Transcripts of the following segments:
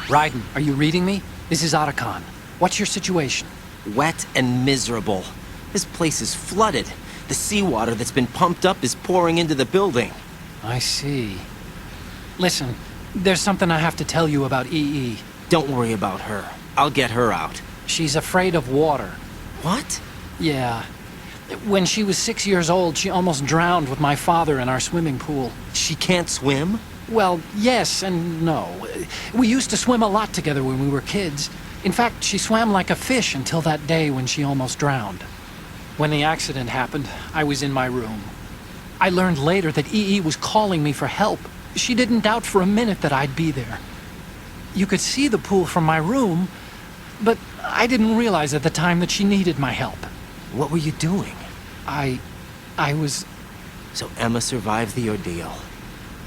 Raiden, are you reading me? This is Otacon. What's your situation? Wet and miserable. This place is flooded. The seawater that's been pumped up is pouring into the building. I see. Listen, there's something I have to tell you about EE. Don't worry about her. I'll get her out. She's afraid of water. What? Yeah. When she was 6 years old, she almost drowned with my father in our swimming pool. She can't swim? Well, yes and no. We used to swim a lot together when we were kids. In fact, she swam like a fish until that day when she almost drowned. When the accident happened, I was in my room. I learned later that EE was calling me for help. She didn't doubt for a minute that I'd be there. You could see the pool from my room, but I didn't realize at the time that she needed my help. What were you doing? I was... So Emma survived the ordeal.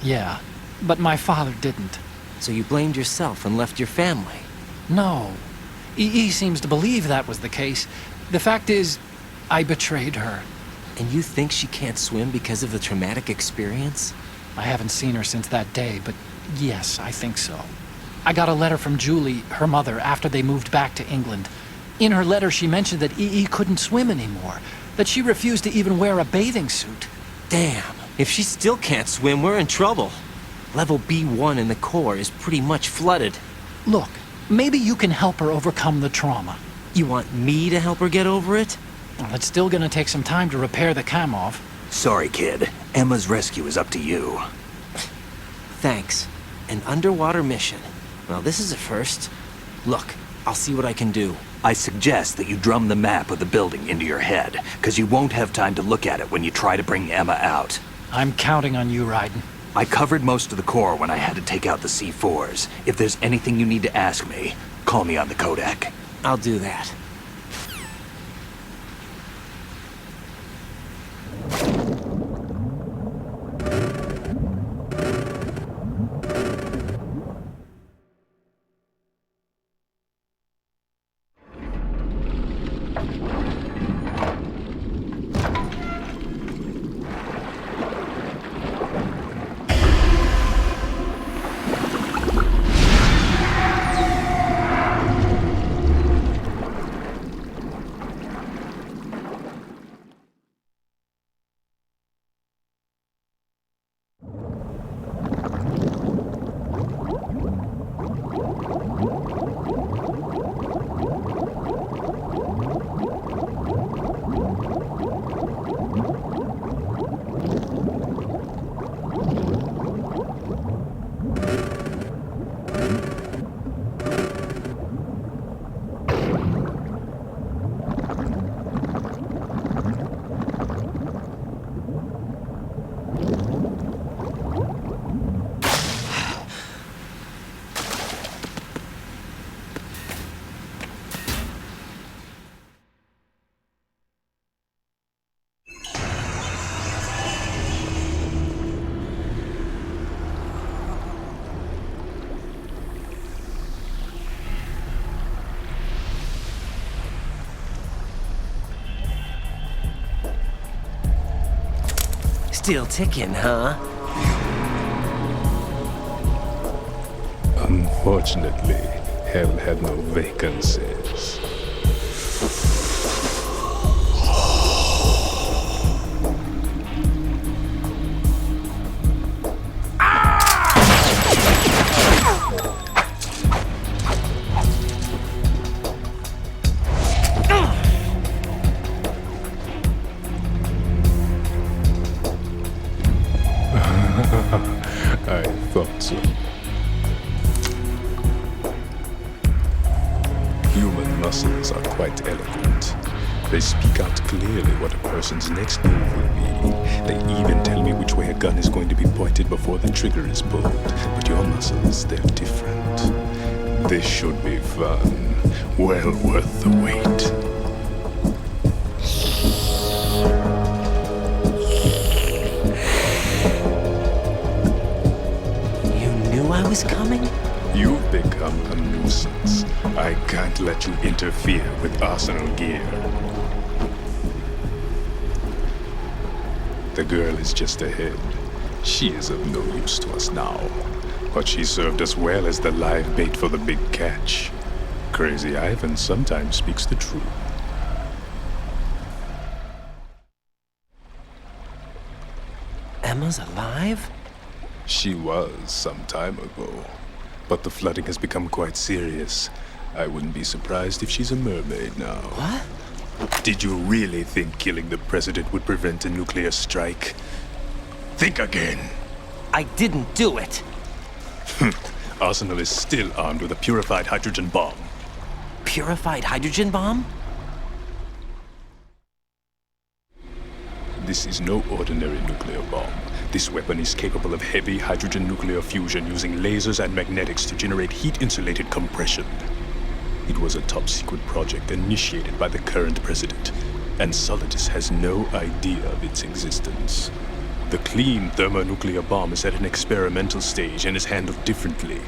Yeah, but my father didn't. So you blamed yourself and left your family? No. EE seems to believe that was the case. The fact is, I betrayed her. And you think she can't swim because of the traumatic experience? I haven't seen her since that day, but yes, I think so. I got a letter from Julie, her mother, after they moved back to England. In her letter, she mentioned that EE couldn't swim anymore, that she refused to even wear a bathing suit. Damn, if she still can't swim, we're in trouble. Level B1 in the core is pretty much flooded. Look, maybe you can help her overcome the trauma. You want me to help her get over it? Well, it's still gonna take some time to repair the cam off. Sorry, kid. Emma's rescue is up to you. Thanks. An underwater mission. Well, this is a first. Look, I'll see what I can do. I suggest that you drum the map of the building into your head, because you won't have time to look at it when you try to bring Emma out. I'm counting on you, Raiden. I covered most of the core when I had to take out the C4s. If there's anything you need to ask me, call me on the codec. I'll do that. Still ticking, huh? Unfortunately, hell had no vacancies. I thought so. Human muscles are quite eloquent. They speak out clearly what a person's next move will be. They even tell me which way a gun is going to be pointed before the trigger is pulled. But your muscles, they're different. This should be fun. Well worth the wait. I was coming? You've become a nuisance. I can't let you interfere with arsenal gear. The girl is just ahead. She is of no use to us now. but she served us well as the live bait for the big catch. Crazy Ivan sometimes speaks the truth. Emma's alive? She was some time ago, but the flooding has become quite serious. I wouldn't be surprised if she's a mermaid now. What? Did you really think killing the president would prevent a nuclear strike? Think again. I didn't do it. Arsenal is still armed with a purified hydrogen bomb. Purified hydrogen bomb? This is no ordinary nuclear bomb. This weapon is capable of heavy hydrogen nuclear fusion using lasers and magnetics to generate heat-insulated compression. It was a top-secret project initiated by the current president, and Solidus has no idea of its existence. The clean thermonuclear bomb is at an experimental stage and is handled differently.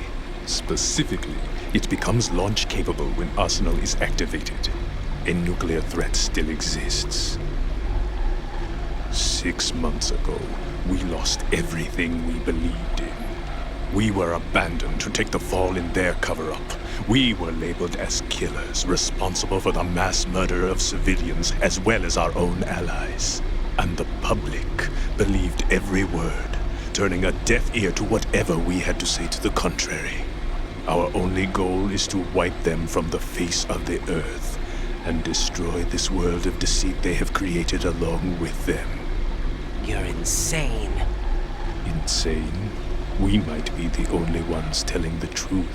Specifically, it becomes launch-capable when Arsenal is activated. A nuclear threat still exists. 6 months ago, we lost everything we believed in. We were abandoned to take the fall in their cover-up. We were labeled as killers, responsible for the mass murder of civilians as well as our own allies. And the public believed every word, turning a deaf ear to whatever we had to say to the contrary. Our only goal is to wipe them from the face of the earth and destroy this world of deceit they have created along with them. You're insane. Insane? We might be the only ones telling the truth.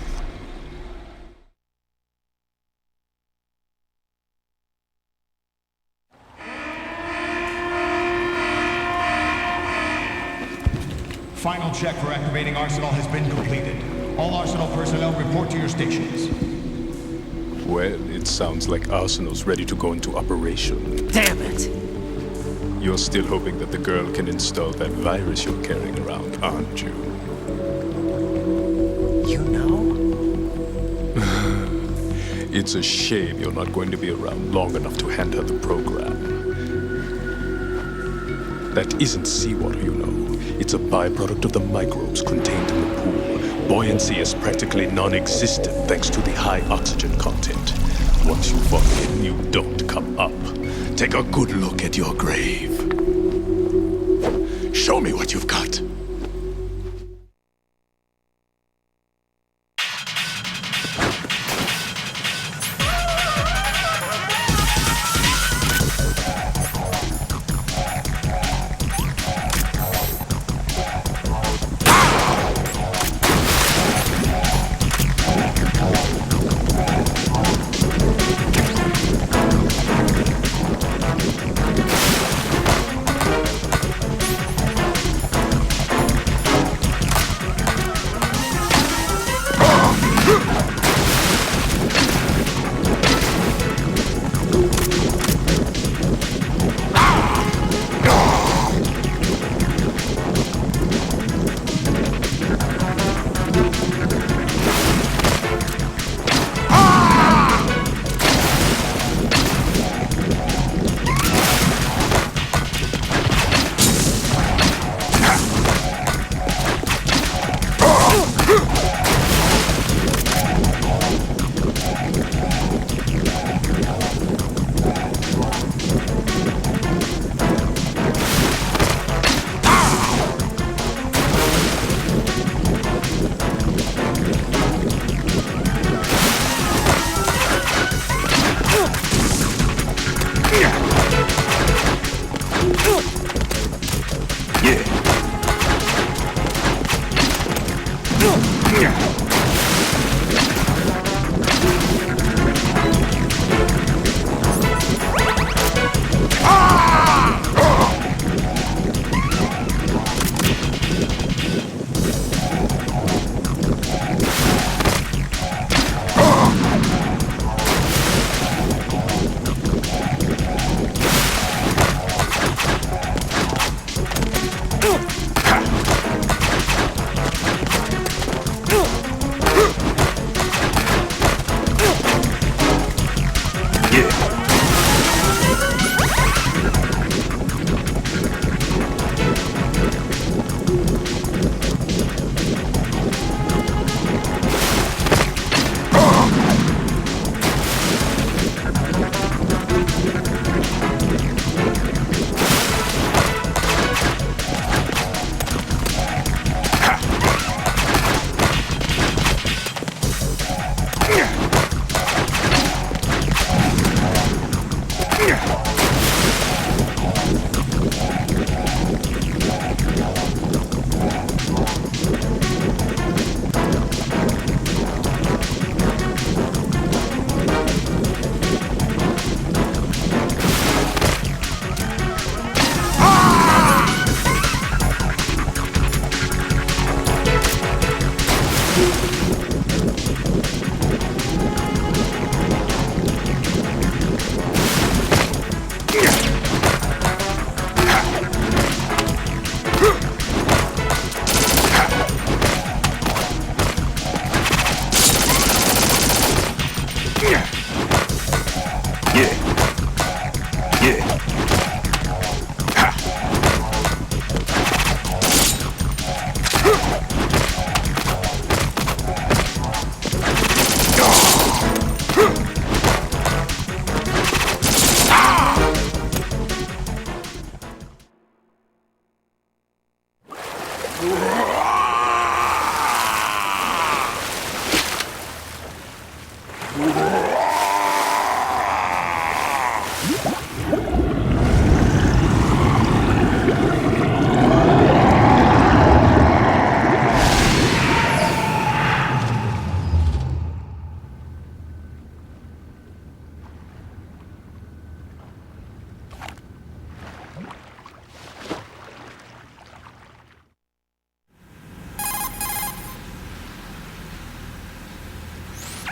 Final check for activating Arsenal has been completed. All Arsenal personnel report to your stations. Well, it sounds like Arsenal's ready to go into operation. Damn it! You're still hoping that the girl can install that virus you're carrying around, aren't you? You know? It's a shame you're not going to be around long enough to hand her the program. That isn't seawater, you know. It's a byproduct of the microbes contained in the pool. Buoyancy is practically non-existent thanks to the high oxygen content. Once you fall in, you don't come up. Take a good look at your grave. Show me what you've got.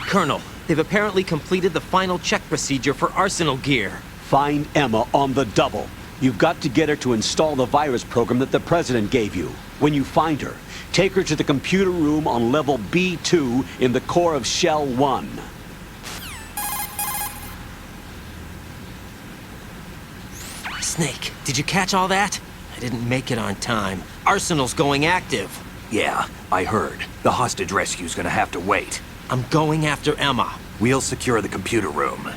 Colonel, they've apparently completed the final check procedure for arsenal gear. Find Emma on the double. You've got to get her to install the virus program that the President gave you. When you find her, take her to the computer room on level B2 in the core of Shell 1. Snake, did you catch all that? I didn't make it on time. Arsenal's going active. Yeah, I heard. The hostage rescue's gonna have to wait. I'm going after Emma. We'll secure the computer room.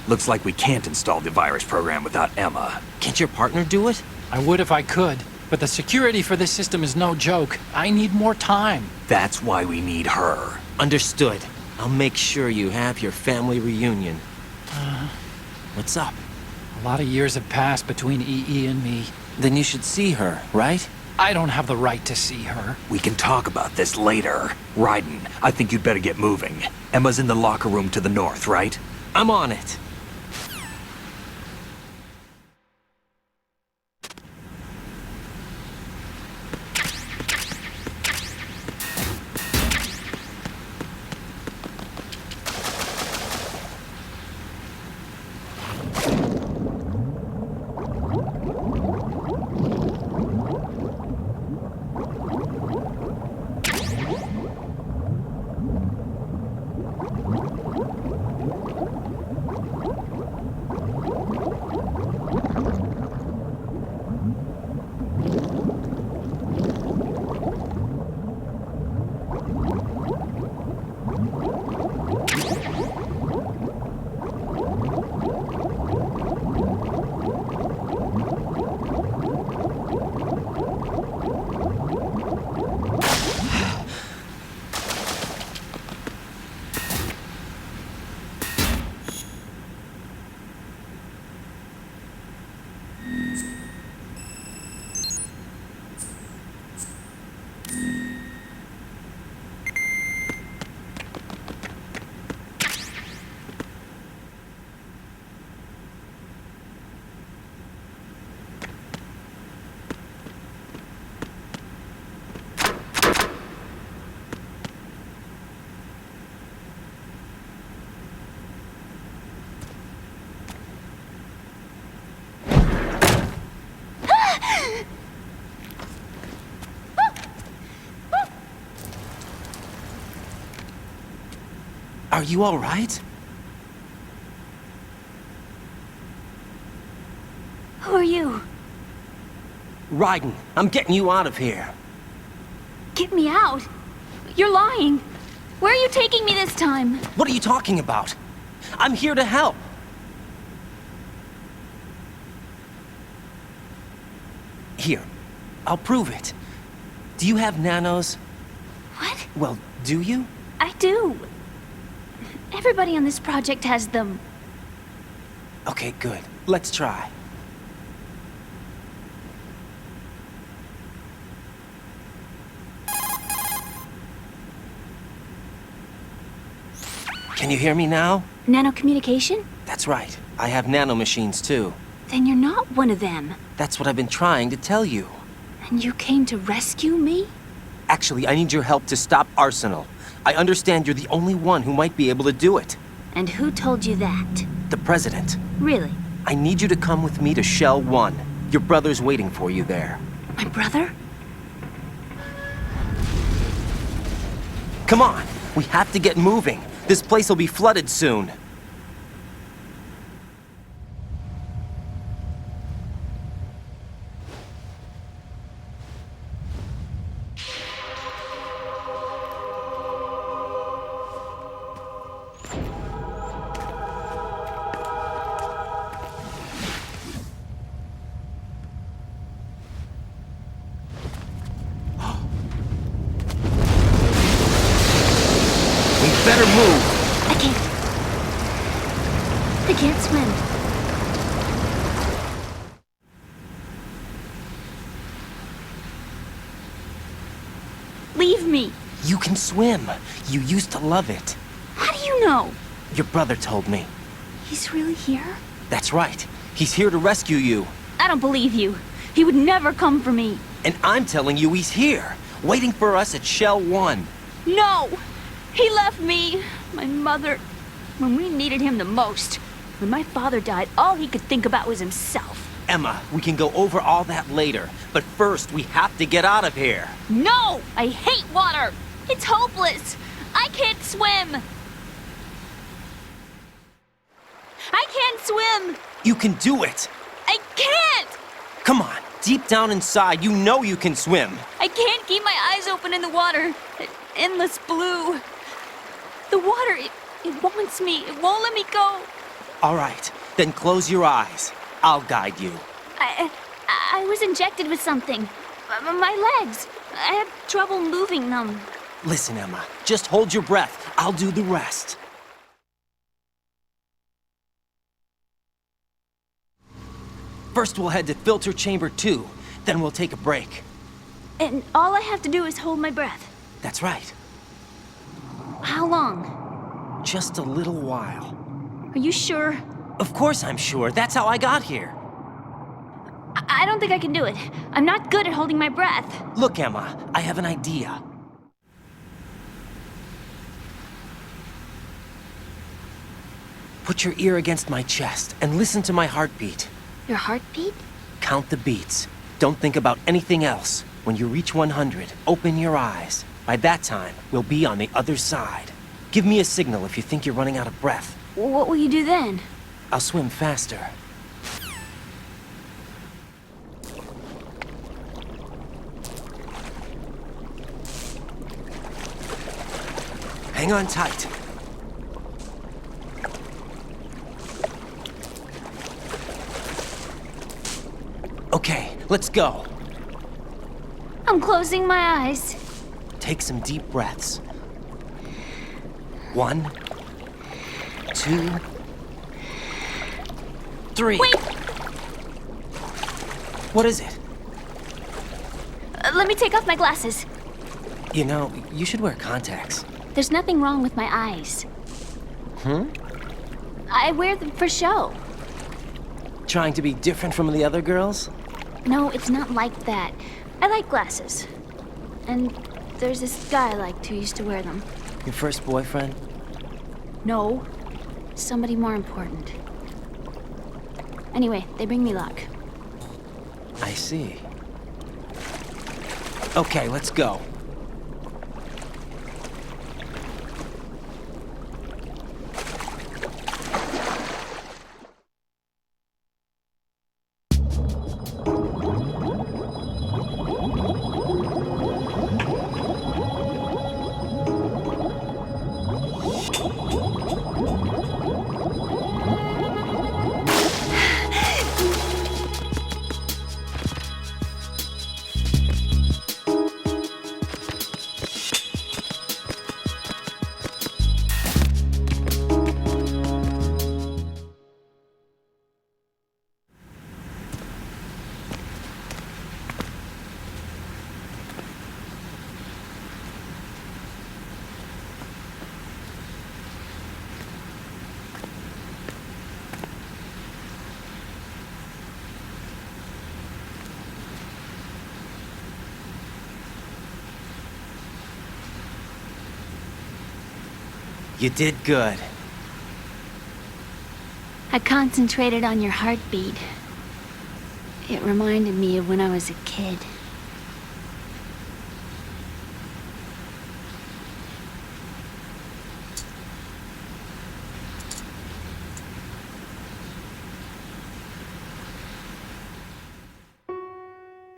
Looks like we can't install the virus program without Emma. Can't your partner do it? I would if I could, but the security for this system is no joke. I need more time. That's why we need her. Understood. I'll make sure you have your family reunion. What's up? A lot of years have passed between EE and me. Then you should see her, right? I don't have the right to see her. We can talk about this later. Raiden, I think you'd better get moving. Emma's in the locker room to the north, right? I'm on it. Are you all right? Who are you? Raiden, I'm getting you out of here. Get me out! You're lying! Where are you taking me this time? What are you talking about? I'm here to help. Here, I'll prove it. Do you have nanos? What? Well, do you? I do. Everybody on this project has them. Okay, good. Let's try. Can you hear me now? Nanocommunication? That's right. I have nanomachines too. Then you're not one of them. That's what I've been trying to tell you. And you came to rescue me? Actually, I need your help to stop Arsenal. I understand you're the only one who might be able to do it. And who told you that? The President. Really? I need you to come with me to Shell 1. Your brother's waiting for you there. My brother? Come on! We have to get moving. This place will be flooded soon. better move! I can't. I can't swim. Leave me. You can swim. You used to love it. How do you know? Your brother told me. He's really here? That's right. He's here to rescue you. I don't believe you. He would never come for me. And I'm telling you he's here, waiting for us at Shell 1. No! He left me, my mother, when we needed him the most. When my father died, all he could think about was himself. Emma, we can go over all that later, but first we have to get out of here. No! I hate water! It's hopeless! I can't swim! I can't swim! You can do it! I can't! Come on, deep down inside, you know you can swim. I can't keep my eyes open in the water. That endless blue. The water, it wants me. It won't let me go. All right, then close your eyes. I'll guide you. I was injected with something. My legs. I have trouble moving them. Listen, Emma, just hold your breath. I'll do the rest. First we'll head to filter chamber 2, then we'll take a break. And all I have to do is hold my breath. That's right. How long? Just a little while. Are you sure? Of course I'm sure. That's how I got here. I don't think I can do it. I'm not good at holding my breath. Look, Emma, I have an idea. Put your ear against my chest and listen to my heartbeat. Your heartbeat? Count the beats. Don't think about anything else. When you reach 100, open your eyes. By that time, we'll be on the other side. Give me a signal if you think you're running out of breath. What will you do then? I'll swim faster. Hang on tight. Okay, let's go. I'm closing my eyes. Take some deep breaths. 1, 2, 3. Wait! What is it? Let me take off my glasses. You know, you should wear contacts. There's nothing wrong with my eyes. I wear them for show. Trying to be different from the other girls? No, it's not like that. I like glasses. And there's this guy I liked who used to wear them. Your first boyfriend? No. Somebody more important. Anyway, they bring me luck. I see. Okay, let's go. You did good. I concentrated on your heartbeat. It reminded me of when I was a kid.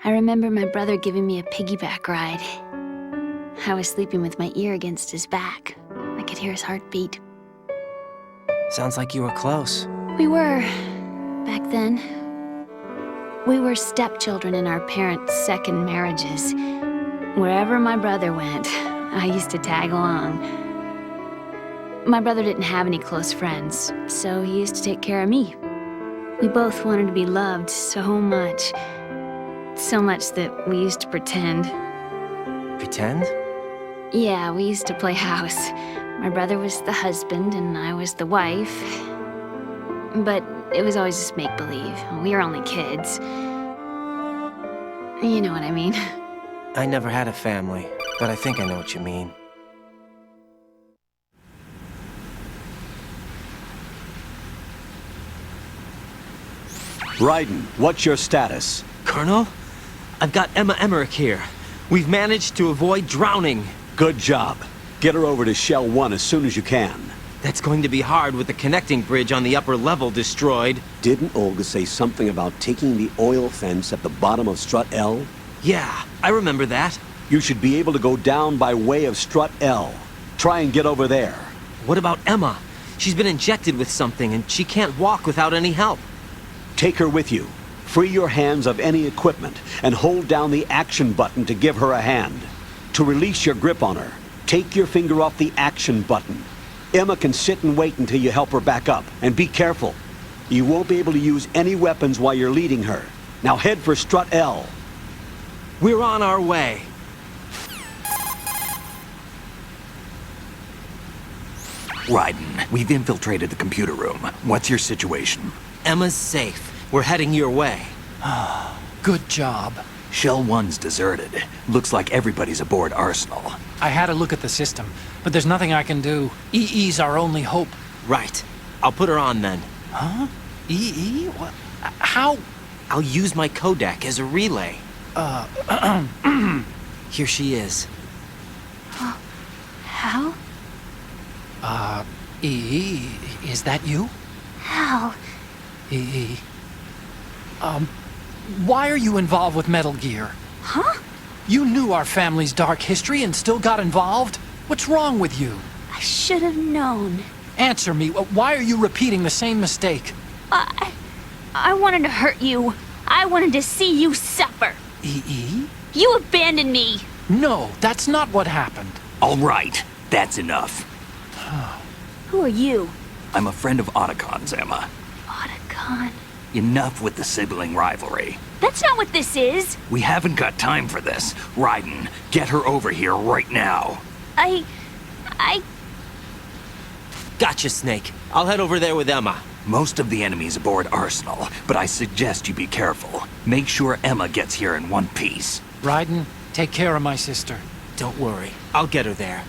I remember my brother giving me a piggyback ride. I was sleeping with my ear against his back. I could hear his heartbeat. Sounds like you were close. We were, back then. We were stepchildren in our parents' second marriages. Wherever my brother went, I used to tag along. My brother didn't have any close friends, so he used to take care of me. We both wanted to be loved so much. So much that we used to pretend. Pretend? Yeah, we used to play house. My brother was the husband and I was the wife. But it was always just make-believe. We were only kids. You know what I mean. I never had a family, but I think I know what you mean. Raiden, what's your status? Colonel? I've got Emma Emmerich here. We've managed to avoid drowning. Good job. Get her over to Shell 1 as soon as you can. That's going to be hard with the connecting bridge on the upper level destroyed. Didn't Olga say something about taking the oil fence at the bottom of Strut L? Yeah, I remember that. You should be able to go down by way of Strut L. Try and get over there. What about Emma? She's been injected with something and she can't walk without any help. Take her with you. Free your hands of any equipment and hold down the action button to give her a hand. To release your grip on her, take your finger off the action button. Emma can sit and wait until you help her back up. And be careful. You won't be able to use any weapons while you're leading her. Now head for Strut L. We're on our way. Raiden, we've infiltrated the computer room. What's your situation? Emma's safe. We're heading your way. Good job. Shell 1's deserted. Looks like everybody's aboard Arsenal. I had a look at the system, but there's nothing I can do. EE's our only hope. Right. I'll put her on then. Huh? EE? What? How? I'll use my Kodak as a relay. Here she is. Hal? EE, is that you? Hal? EE. Why are you involved with Metal Gear? Huh? You knew our family's dark history and still got involved? What's wrong with you? I should have known. Answer me. Why are you repeating the same mistake? I wanted to hurt you. I wanted to see you suffer. EE? You abandoned me. No, that's not what happened. All right, that's enough. Who are you? I'm a friend of Otacon's, Emma. Otacon? Enough with the sibling rivalry. That's not what this is. We haven't got time for this. Raiden, get her over here right now. I... Gotcha, Snake. I'll head over there with Emma. Most of the enemy's aboard Arsenal, but I suggest you be careful. Make sure Emma gets here in one piece. Raiden, take care of my sister. Don't worry. I'll get her there.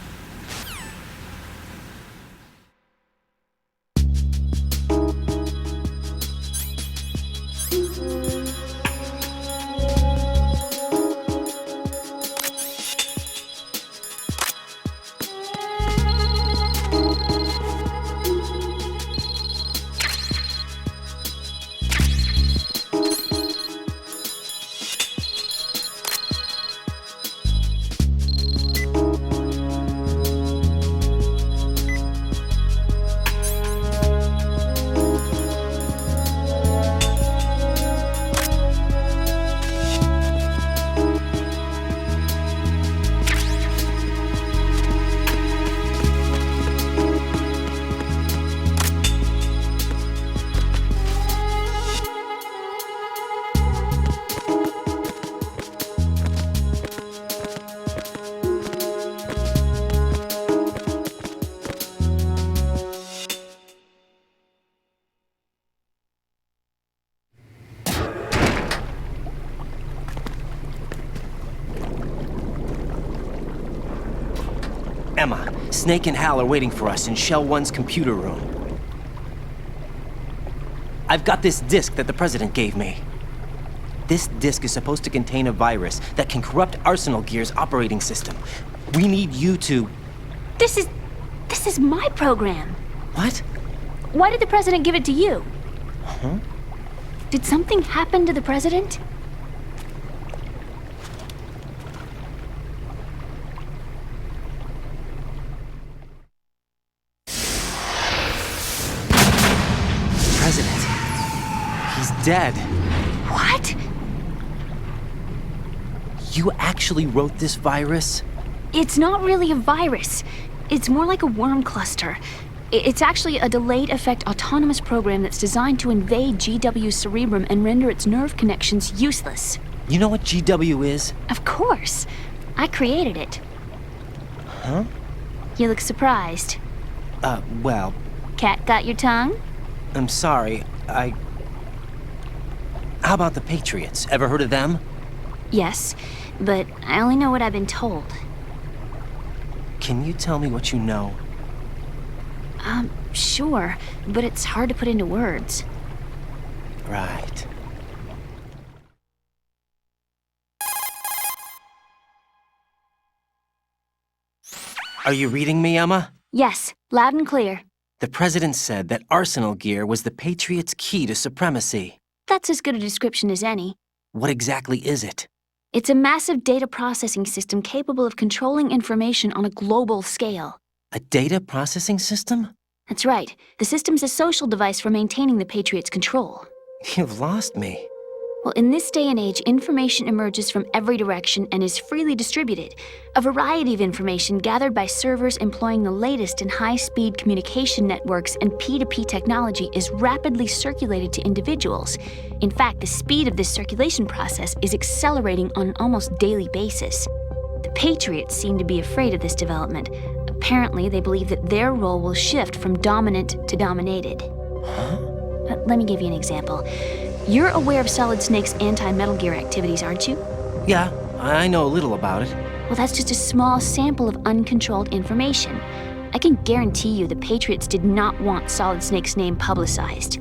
Emma, Snake and Hal are waiting for us in Shell 1's computer room. I've got this disk that the President gave me. This disk is supposed to contain a virus that can corrupt Arsenal Gear's operating system. We need you to... This is my program. What? Why did the President give it to you? Huh? Did something happen to the President? President. He's dead. What? You actually wrote this virus? It's not really a virus. It's more like a worm cluster. It's actually a delayed effect autonomous program that's designed to invade GW's cerebrum and render its nerve connections useless. You know what GW is? Of course. I created it. Huh? You look surprised. Well, Cat got your tongue? I'm sorry. How about the Patriots? Ever heard of them? Yes, but I only know what I've been told. Can you tell me what you know? Sure, but it's hard to put into words. Right. Are you reading me, Emma? Yes, loud and clear. The president said that Arsenal gear was the Patriots' key to supremacy. That's as good a description as any. What exactly is it? It's a massive data processing system capable of controlling information on a global scale. A data processing system? That's right. The system's a social device for maintaining the Patriots' control. You've lost me. Well, in this day and age, information emerges from every direction and is freely distributed. A variety of information gathered by servers employing the latest in high-speed communication networks and P2P technology is rapidly circulated to individuals. In fact, the speed of this circulation process is accelerating on an almost daily basis. The Patriots seem to be afraid of this development. Apparently, they believe that their role will shift from dominant to dominated. Huh? Let me give you an example. You're aware of Solid Snake's anti-Metal Gear activities, aren't you? Yeah, I know a little about it. Well, that's just a small sample of uncontrolled information. I can guarantee you the Patriots did not want Solid Snake's name publicized.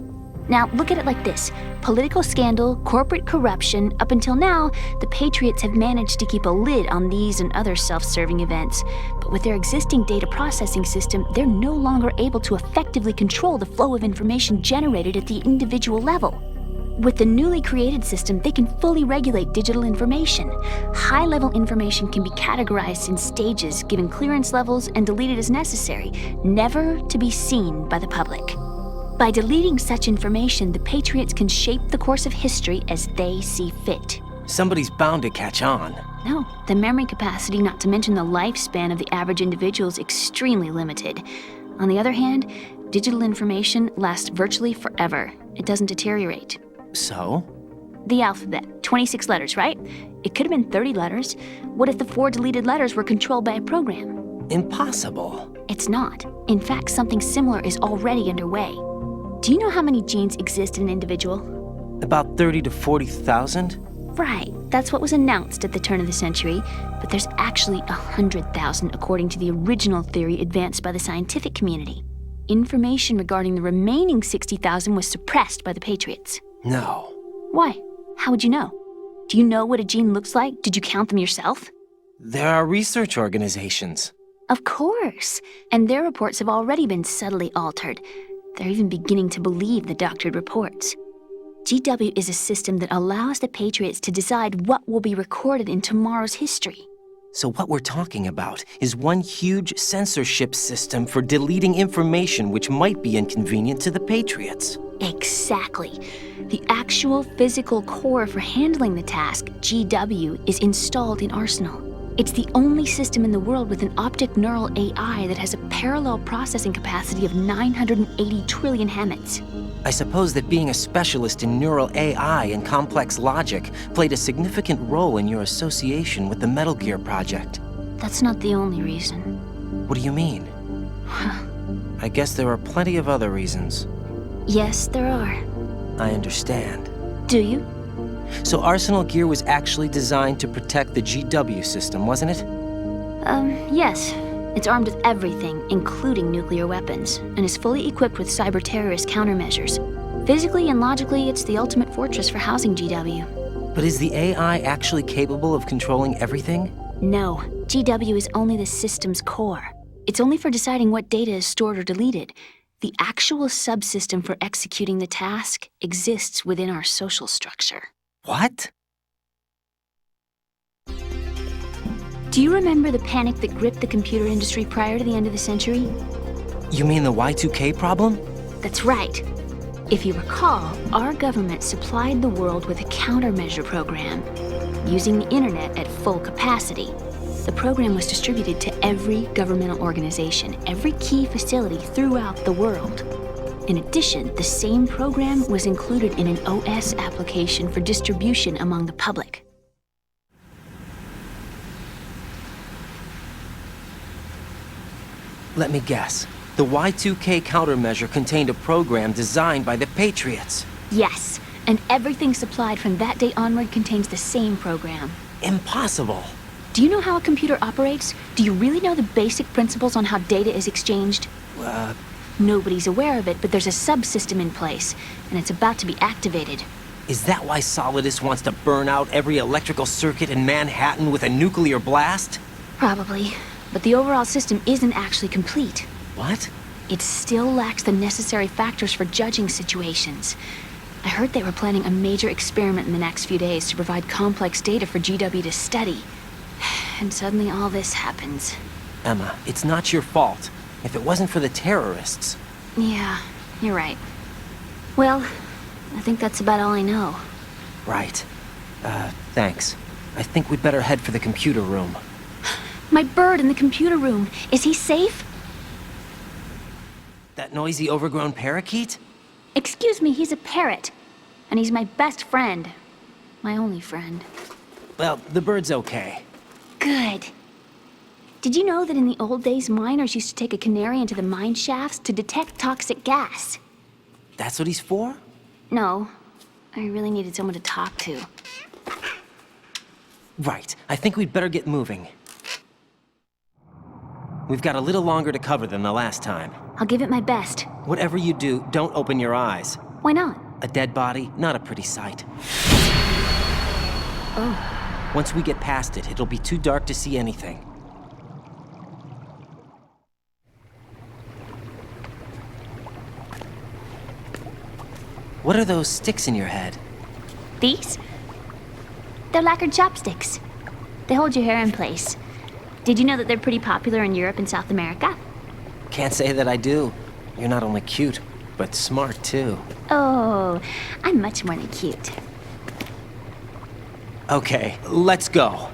Now, look at it like this. Political scandal, corporate corruption, up until now, the Patriots have managed to keep a lid on these and other self-serving events. But with their existing data processing system, they're no longer able to effectively control the flow of information generated at the individual level. With the newly created system, they can fully regulate digital information. High-level information can be categorized in stages, given clearance levels, and deleted as necessary, never to be seen by the public. By deleting such information, the Patriots can shape the course of history as they see fit. Somebody's bound to catch on. No, the memory capacity, not to mention the lifespan of the average individual, is extremely limited. On the other hand, digital information lasts virtually forever. It doesn't deteriorate. So? The alphabet, 26 letters, right? It could have been 30 letters. What if the 4 deleted letters were controlled by a program? Impossible. It's not. In fact, something similar is already underway. Do you know how many genes exist in an individual? About 30 to 40,000? Right, that's what was announced at the turn of the century, but there's actually 100,000 according to the original theory advanced by the scientific community. Information regarding the remaining 60,000 was suppressed by the Patriots. No. Why? How would you know? Do you know what a gene looks like? Did you count them yourself? There are research organizations. Of course, and their reports have already been subtly altered. They're even beginning to believe the doctored reports. GW is a system that allows the Patriots to decide what will be recorded in tomorrow's history. So what we're talking about is one huge censorship system for deleting information which might be inconvenient to the Patriots. Exactly. The actual physical core for handling the task, GW, is installed in Arsenal. It's the only system in the world with an optic neural AI that has a parallel processing capacity of 980 trillion Hammets. I suppose that being a specialist in neural AI and complex logic played a significant role in your association with the Metal Gear project. That's not the only reason. What do you mean? I guess there are plenty of other reasons. Yes, there are. I understand. Do you? So Arsenal gear was actually designed to protect the GW system, wasn't it? Yes. It's armed with everything, including nuclear weapons, and is fully equipped with cyber-terrorist countermeasures. Physically and logically, it's the ultimate fortress for housing GW. But is the AI actually capable of controlling everything? No. GW is only the system's core. It's only for deciding what data is stored or deleted. The actual subsystem for executing the task exists within our social structure. What? Do you remember the panic that gripped the computer industry prior to the end of the century? You mean the Y2K problem? That's right. If you recall, our government supplied the world with a countermeasure program, using the internet at full capacity. The program was distributed to every governmental organization, every key facility throughout the world. In addition, the same program was included in an OS application for distribution among the public. Let me guess. The Y2K countermeasure contained a program designed by the Patriots. Yes, and everything supplied from that day onward contains the same program. Impossible. Do you know how a computer operates? Do you really know the basic principles on how data is exchanged? Nobody's aware of it, but there's a subsystem in place, and it's about to be activated. Is that why Solidus wants to burn out every electrical circuit in Manhattan with a nuclear blast? Probably, but the overall system isn't actually complete. What? It still lacks the necessary factors for judging situations. I heard they were planning a major experiment in the next few days to provide complex data for GW to study. And suddenly all this happens. Emma, it's not your fault. If it wasn't for the terrorists... Yeah, you're right. Well, I think that's about all I know. Right. Thanks. I think we'd better head for the computer room. My bird in the computer room. Is he safe? That noisy, overgrown parakeet? Excuse me, he's a parrot. And he's my best friend. My only friend. Well, the bird's okay. Good. Did you know that in the old days, miners used to take a canary into the mine shafts to detect toxic gas? That's what he's for? No. I really needed someone to talk to. Right. I think we'd better get moving. We've got a little longer to cover than the last time. I'll give it my best. Whatever you do, don't open your eyes. Why not? A dead body, not a pretty sight. Oh. Once we get past it, it'll be too dark to see anything. What are those sticks in your head? These? They're lacquered chopsticks. They hold your hair in place. Did you know that they're pretty popular in Europe and South America? Can't say that I do. You're not only cute, but smart too. Oh, I'm much more than cute. Okay, let's go.